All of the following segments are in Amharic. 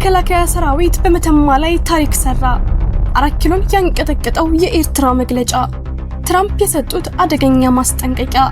መከላከያ ሰራዊት በመተማ ላይ ታሪክ ሰራ። 4 ኪሎን ያንቀጠቀጠው የኤርትራ መግለጫ፣ ትራምፕ የሰጡት አደገኛ ማስጠንቀቂያ፣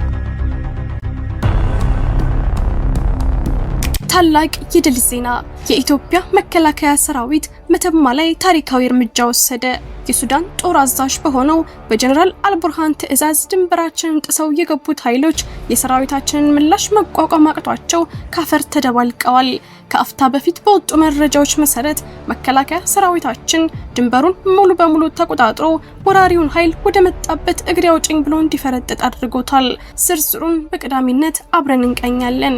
ታላቅ የድል ዜና፣ የኢትዮጵያ መከላከያ ሰራዊት መተማ ላይ ታሪካዊ እርምጃ ወሰደ። የሱዳን ጦር አዛዥ በሆነው በጀነራል አልቡርሃን ትዕዛዝ ድንበራችንን ጥሰው የገቡት ኃይሎች የሰራዊታችንን ምላሽ መቋቋም አቅቷቸው ካፈር ተደባልቀዋል። ከአፍታ በፊት በወጡ መረጃዎች መሰረት መከላከያ ሰራዊታችን ድንበሩን ሙሉ በሙሉ ተቆጣጥሮ ወራሪውን ኃይል ወደ መጣበት እግሬ አውጭኝ ብሎ እንዲፈረጥጥ አድርጎታል። ዝርዝሩን በቀዳሚነት አብረን እንቃኛለን።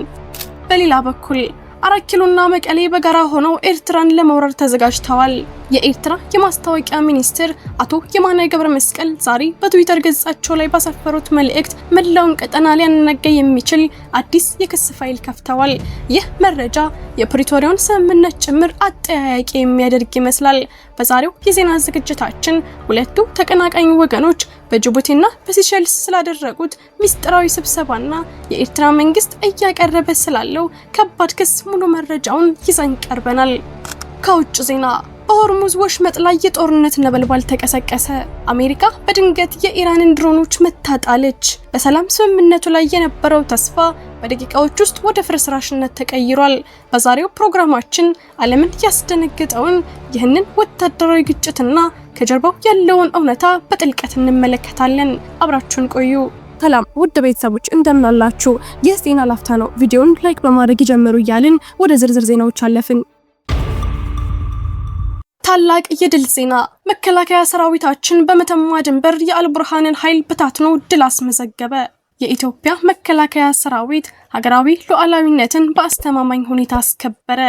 በሌላ በኩል 4 ኪሎና መቀሌ በጋራ ሆነው ኤርትራን ለመውረር ተዘጋጅተዋል። የኤርትራ የማስታወቂያ ሚኒስትር አቶ የማነ ገብረ መስቀል ዛሬ በትዊተር ገጻቸው ላይ ባሰፈሩት መልእክት መላውን ቀጠና ሊያናጋ የሚችል አዲስ የክስ ፋይል ከፍተዋል። ይህ መረጃ የፕሪቶሪያውን ስምምነት ጭምር አጠያያቂ የሚያደርግ ይመስላል። በዛሬው የዜና ዝግጅታችን ሁለቱ ተቀናቃኝ ወገኖች በጅቡቲና በሲሸልስ ስላደረጉት ሚስጥራዊ ስብሰባና የኤርትራ መንግስት እያቀረበ ስላለው ከባድ ክስ ሙሉ መረጃውን ይዘን ቀርበናል። ከውጭ ዜና በሆርሙዝ ወሽመጥ ላይ የጦርነት ነበልባል ተቀሰቀሰ። አሜሪካ በድንገት የኢራንን ድሮኖች መታጣለች። በሰላም ስምምነቱ ላይ የነበረው ተስፋ በደቂቃዎች ውስጥ ወደ ፍርስራሽነት ተቀይሯል። በዛሬው ፕሮግራማችን ዓለምን ያስደነገጠውን ይህንን ወታደራዊ ግጭትና ከጀርባው ያለውን እውነታ በጥልቀት እንመለከታለን። አብራችሁን ቆዩ። ሰላም ውድ ቤተሰቦች እንደምን አላችሁ? ይህ ዜና ላፍታ ነው። ቪዲዮውን ላይክ በማድረግ ይጀምሩ እያልን ወደ ዝርዝር ዜናዎች አለፍን። ታላቅ የድል ዜና፣ መከላከያ ሰራዊታችን በመተማ ድንበር የአልቡርሃንን ኃይል በታትኖ ድል አስመዘገበ። የኢትዮጵያ መከላከያ ሰራዊት ሀገራዊ ሉዓላዊነትን በአስተማማኝ ሁኔታ አስከበረ።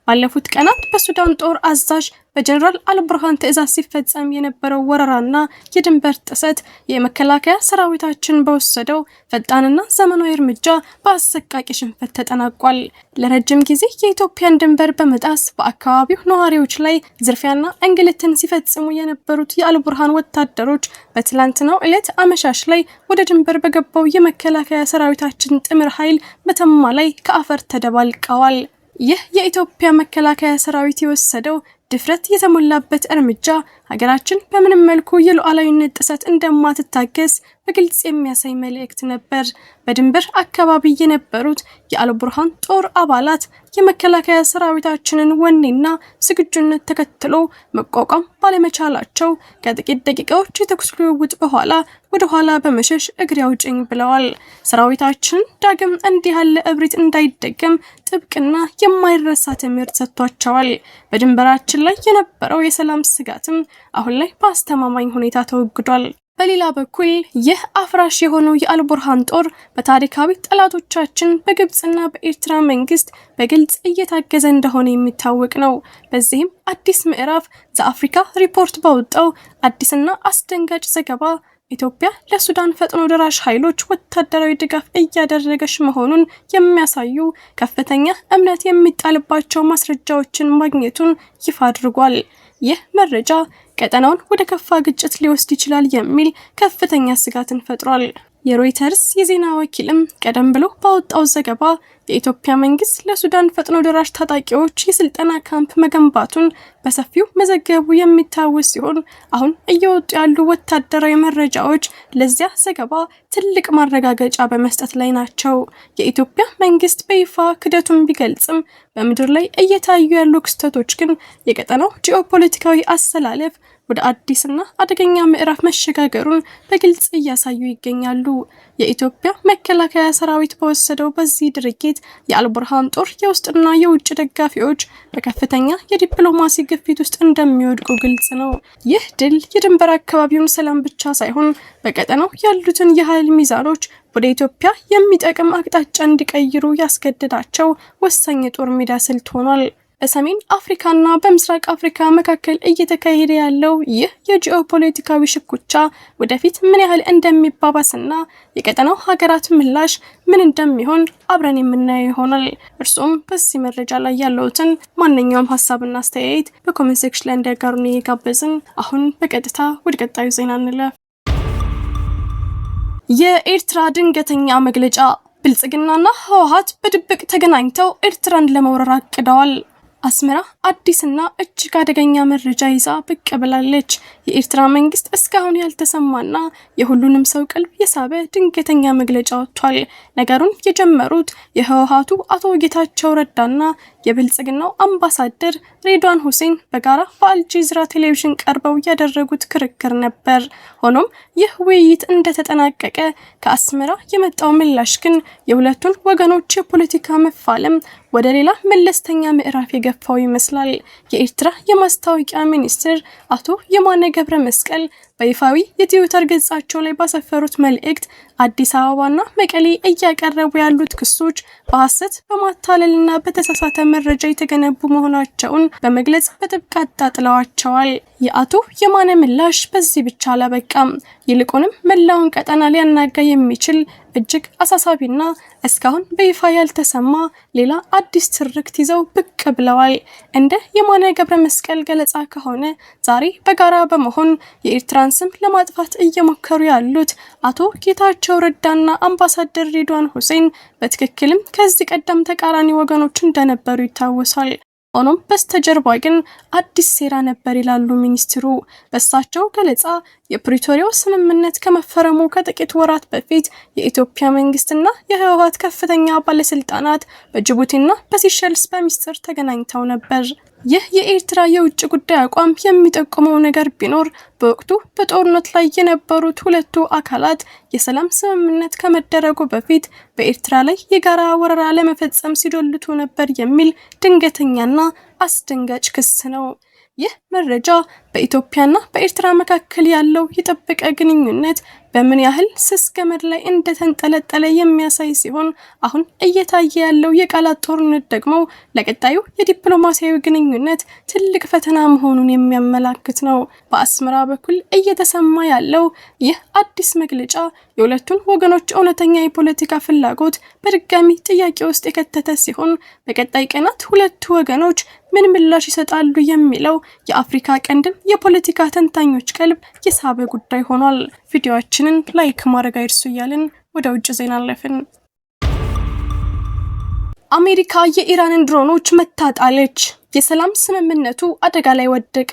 ባለፉት ቀናት በሱዳን ጦር አዛዥ በጀነራል አልቡርሃን ትዕዛዝ ሲፈጸም የነበረው ወረራና የድንበር ጥሰት የመከላከያ ሰራዊታችን በወሰደው ፈጣንና ዘመናዊ እርምጃ በአሰቃቂ ሽንፈት ተጠናቋል። ለረጅም ጊዜ የኢትዮጵያን ድንበር በመጣስ በአካባቢው ነዋሪዎች ላይ ዝርፊያና እንግልትን ሲፈጽሙ የነበሩት የአልቡርሃን ወታደሮች በትላንትናው ዕለት አመሻሽ ላይ ወደ ድንበር በገባው የመከላከያ ሰራዊታችን ጥምር ኃይል መተማ ላይ ከአፈር ተደባልቀዋል። ይህ የኢትዮጵያ መከላከያ ሰራዊት የወሰደው ድፍረት የተሞላበት እርምጃ ሀገራችን በምንም መልኩ የሉዓላዊነት ጥሰት እንደማትታገስ በግልጽ የሚያሳይ መልእክት ነበር። በድንበር አካባቢ የነበሩት የአልቡርሃን ጦር አባላት የመከላከያ ሰራዊታችንን ወኔና ዝግጁነት ተከትሎ መቋቋም ባለመቻላቸው ከጥቂት ደቂቃዎች የተኩስ ልውውጥ በኋላ ወደ ኋላ በመሸሽ እግሬ አውጭኝ ብለዋል። ሰራዊታችን ዳግም እንዲህ ያለ እብሪት እንዳይደገም ጥብቅና የማይረሳ ትምህርት ሰጥቷቸዋል። በድንበራችን ላይ የነበረው የሰላም ስጋትም አሁን ላይ በአስተማማኝ ሁኔታ ተወግዷል። በሌላ በኩል ይህ አፍራሽ የሆነው የአልቡርሃን ጦር በታሪካዊ ጠላቶቻችን በግብጽና በኤርትራ መንግስት በግልጽ እየታገዘ እንደሆነ የሚታወቅ ነው። በዚህም አዲስ ምዕራፍ ዘአፍሪካ ሪፖርት ባወጣው አዲስና አስደንጋጭ ዘገባ ኢትዮጵያ ለሱዳን ፈጥኖ ደራሽ ኃይሎች ወታደራዊ ድጋፍ እያደረገች መሆኑን የሚያሳዩ ከፍተኛ እምነት የሚጣልባቸው ማስረጃዎችን ማግኘቱን ይፋ አድርጓል። ይህ መረጃ ቀጠናውን ወደ ከፋ ግጭት ሊወስድ ይችላል የሚል ከፍተኛ ስጋትን ፈጥሯል። የሮይተርስ የዜና ወኪልም ቀደም ብሎ ባወጣው ዘገባ የኢትዮጵያ መንግስት ለሱዳን ፈጥኖ ደራሽ ታጣቂዎች የስልጠና ካምፕ መገንባቱን በሰፊው መዘገቡ የሚታወስ ሲሆን አሁን እየወጡ ያሉ ወታደራዊ መረጃዎች ለዚያ ዘገባ ትልቅ ማረጋገጫ በመስጠት ላይ ናቸው። የኢትዮጵያ መንግስት በይፋ ክደቱን ቢገልጽም በምድር ላይ እየታዩ ያሉ ክስተቶች ግን የቀጠናው ጂኦፖለቲካዊ አሰላለፍ ወደ አዲስና አደገኛ ምዕራፍ መሸጋገሩን በግልጽ እያሳዩ ይገኛሉ። የኢትዮጵያ መከላከያ ሰራዊት በወሰደው በዚህ ድርጊት የአልቡርሃን ጦር የውስጥና የውጭ ደጋፊዎች በከፍተኛ የዲፕሎማሲ ግፊት ውስጥ እንደሚወድቁ ግልጽ ነው። ይህ ድል የድንበር አካባቢውን ሰላም ብቻ ሳይሆን በቀጠናው ያሉትን የኃይል ሚዛኖች ወደ ኢትዮጵያ የሚጠቅም አቅጣጫ እንዲቀይሩ ያስገደዳቸው ወሳኝ የጦር ሜዳ ስልት ሆኗል። በሰሜን አፍሪካና በምስራቅ አፍሪካ መካከል እየተካሄደ ያለው ይህ የጂኦፖለቲካዊ ሽኩቻ ወደፊት ምን ያህል እንደሚባባስና የቀጠናው ሀገራት ምላሽ ምን እንደሚሆን አብረን የምናየው ይሆናል። እርሱም በዚህ መረጃ ላይ ያለውትን ማንኛውም ሀሳብና አስተያየት በኮሜንት ሴክሽን ላይ እንዲያጋሩን እየጋበዝን አሁን በቀጥታ ወደ ቀጣዩ ዜና እንለፍ። የኤርትራ ድንገተኛ መግለጫ፣ ብልጽግናና ህወሓት በድብቅ ተገናኝተው ኤርትራን ለመውረር አቅደዋል። አስመራ አዲስና እጅግ አደገኛ መረጃ ይዛ ብቅ ብላለች። የኤርትራ መንግስት እስካሁን ያልተሰማና የሁሉንም ሰው ቀልብ የሳበ ድንገተኛ መግለጫ ወጥቷል። ነገሩን የጀመሩት የህወሓቱ አቶ ጌታቸው ረዳና የብልጽግናው አምባሳደር ሬድዋን ሁሴን በጋራ በአልጀዚራ ቴሌቪዥን ቀርበው ያደረጉት ክርክር ነበር። ሆኖም ይህ ውይይት እንደተጠናቀቀ ከአስመራ የመጣው ምላሽ ግን የሁለቱን ወገኖች የፖለቲካ መፋለም ወደ ሌላ መለስተኛ ምዕራፍ የገፋው ይመስላል። የኤርትራ የማስታወቂያ ሚኒስትር አቶ የማነ ገብረ መስቀል በይፋዊ የትዊተር ገጻቸው ላይ ባሰፈሩት መልእክት አዲስ አበባና መቀሌ እያቀረቡ ያሉት ክሶች በሐሰት በማታለልና በተሳሳተ መረጃ የተገነቡ መሆናቸውን በመግለጽ በጥብቅ አጣጥለዋቸዋል። የአቶ የማነ ምላሽ በዚህ ብቻ አላበቃም። ይልቁንም መላውን ቀጠና ሊያናጋ የሚችል እጅግ አሳሳቢና እስካሁን በይፋ ያልተሰማ ሌላ አዲስ ትርክት ይዘው ብቅ ብለዋል። እንደ የማነ ገብረ መስቀል ገለጻ ከሆነ ዛሬ በጋራ በመሆን የኤርትራን ስም ለማጥፋት እየሞከሩ ያሉት አቶ ጌታቸው ረዳና አምባሳደር ሬድዋን ሁሴን በትክክልም ከዚህ ቀደም ተቃራኒ ወገኖች እንደነበሩ ይታወሳል። ሆኖም በስተጀርባ ግን አዲስ ሴራ ነበር ይላሉ ሚኒስትሩ። በእሳቸው ገለጻ የፕሪቶሪያው ስምምነት ከመፈረሙ ከጥቂት ወራት በፊት የኢትዮጵያ መንግስትና የህወሓት ከፍተኛ ባለስልጣናት በጅቡቲና በሲሸልስ በሚስጥር ተገናኝተው ነበር። ይህ የኤርትራ የውጭ ጉዳይ አቋም የሚጠቁመው ነገር ቢኖር በወቅቱ በጦርነት ላይ የነበሩት ሁለቱ አካላት የሰላም ስምምነት ከመደረጉ በፊት በኤርትራ ላይ የጋራ ወረራ ለመፈጸም ሲዶልቱ ነበር የሚል ድንገተኛና አስደንጋጭ ክስ ነው። ይህ መረጃ በኢትዮጵያና በኤርትራ መካከል ያለው የጠበቀ ግንኙነት በምን ያህል ስስ ገመድ ላይ እንደተንጠለጠለ የሚያሳይ ሲሆን አሁን እየታየ ያለው የቃላት ጦርነት ደግሞ ለቀጣዩ የዲፕሎማሲያዊ ግንኙነት ትልቅ ፈተና መሆኑን የሚያመላክት ነው። በአስመራ በኩል እየተሰማ ያለው ይህ አዲስ መግለጫ የሁለቱን ወገኖች እውነተኛ የፖለቲካ ፍላጎት በድጋሚ ጥያቄ ውስጥ የከተተ ሲሆን በቀጣይ ቀናት ሁለቱ ወገኖች ምን ምላሽ ይሰጣሉ የሚለው የአፍሪካ ቀንድን የፖለቲካ ተንታኞች ቀልብ የሳበ ጉዳይ ሆኗል። ቪዲዮአችንን ላይክ ማድረግ አይርሱ እያልን ወደ ውጭ ዜና አለፍን። አሜሪካ የኢራንን ድሮኖች መታጣለች። የሰላም ስምምነቱ አደጋ ላይ ወደቀ።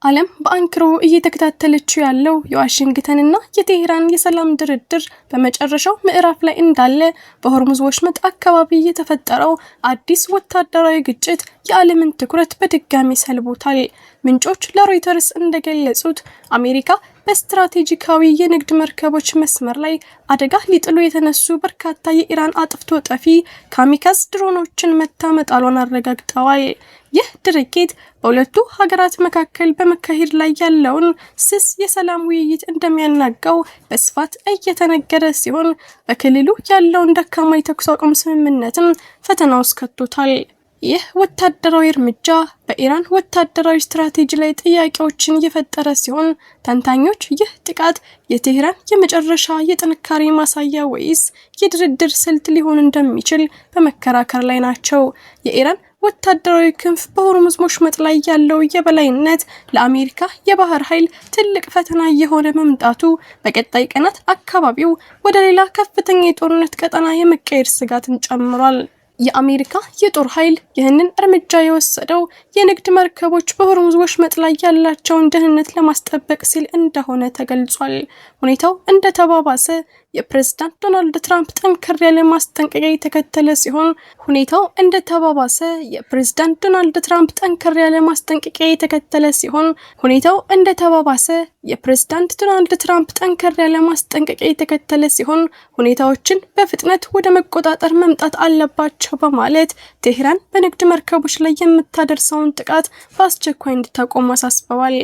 ዓለም በአንክሮ እየተከታተለችው ያለው የዋሽንግተንና የቴህራን የሰላም ድርድር በመጨረሻው ምዕራፍ ላይ እንዳለ በሆርሙዝ ወሽመጥ አካባቢ የተፈጠረው አዲስ ወታደራዊ ግጭት የዓለምን ትኩረት በድጋሚ ሰልቦታል። ምንጮች ለሮይተርስ እንደገለጹት አሜሪካ በስትራቴጂካዊ የንግድ መርከቦች መስመር ላይ አደጋ ሊጥሉ የተነሱ በርካታ የኢራን አጥፍቶ ጠፊ ካሚካዝ ድሮኖችን መታመጣሏን አረጋግጠዋል። ይህ ድርጊት በሁለቱ ሀገራት መካከል በመካሄድ ላይ ያለውን ስስ የሰላም ውይይት እንደሚያናጋው በስፋት እየተነገረ ሲሆን በክልሉ ያለውን ደካማ የተኩስ አቁም ስምምነትም ፈተና ውስጥ ከቶታል። ይህ ወታደራዊ እርምጃ በኢራን ወታደራዊ ስትራቴጂ ላይ ጥያቄዎችን እየፈጠረ ሲሆን ተንታኞች ይህ ጥቃት የቴህራን የመጨረሻ የጥንካሬ ማሳያ ወይስ የድርድር ስልት ሊሆን እንደሚችል በመከራከር ላይ ናቸው። የኢራን ወታደራዊ ክንፍ በሆርሙዝ ወሽመጥ ላይ ያለው የበላይነት ለአሜሪካ የባህር ኃይል ትልቅ ፈተና የሆነ መምጣቱ በቀጣይ ቀናት አካባቢው ወደ ሌላ ከፍተኛ የጦርነት ቀጠና የመቀየር ስጋትን ጨምሯል። የአሜሪካ የጦር ኃይል ይህንን እርምጃ የወሰደው የንግድ መርከቦች በሆርሙዝ ወሽመጥ ላይ ያላቸውን ደህንነት ለማስጠበቅ ሲል እንደሆነ ተገልጿል። ሁኔታው እንደተባባሰ የፕሬዝዳንት ዶናልድ ትራምፕ ጠንከር ያለ ማስጠንቀቂያ የተከተለ ሲሆን ሁኔታዎችን በፍጥነት ወደ መቆጣጠር መምጣት አለባቸው በማለት ቴህራን በንግድ መርከቦች ላይ የምታደርሰውን ጥቃት በአስቸኳይ እንድታቆም አሳስበዋል።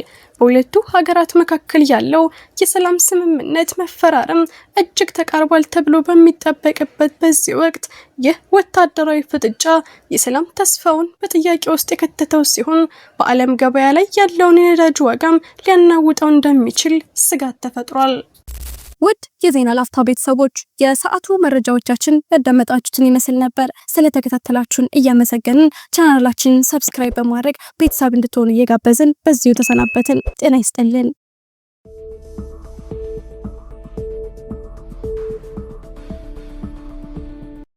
በሁለቱ ሀገራት መካከል ያለው የሰላም ስምምነት መፈራረም እጅግ ተቃርቧል ተብሎ በሚጠበቅበት በዚህ ወቅት ይህ ወታደራዊ ፍጥጫ የሰላም ተስፋውን በጥያቄ ውስጥ የከተተው ሲሆን በዓለም ገበያ ላይ ያለውን የነዳጅ ዋጋም ሊያናውጠው እንደሚችል ስጋት ተፈጥሯል። ውድ የዜና ላፍታ ቤተሰቦች የሰዓቱ መረጃዎቻችን ያዳመጣችሁትን ይመስል ነበር። ስለተከታተላችሁን እያመሰገንን ቻናላችንን ሰብስክራይብ በማድረግ ቤተሰብ እንድትሆኑ እየጋበዝን በዚሁ ተሰናበትን። ጤና ይስጥልን።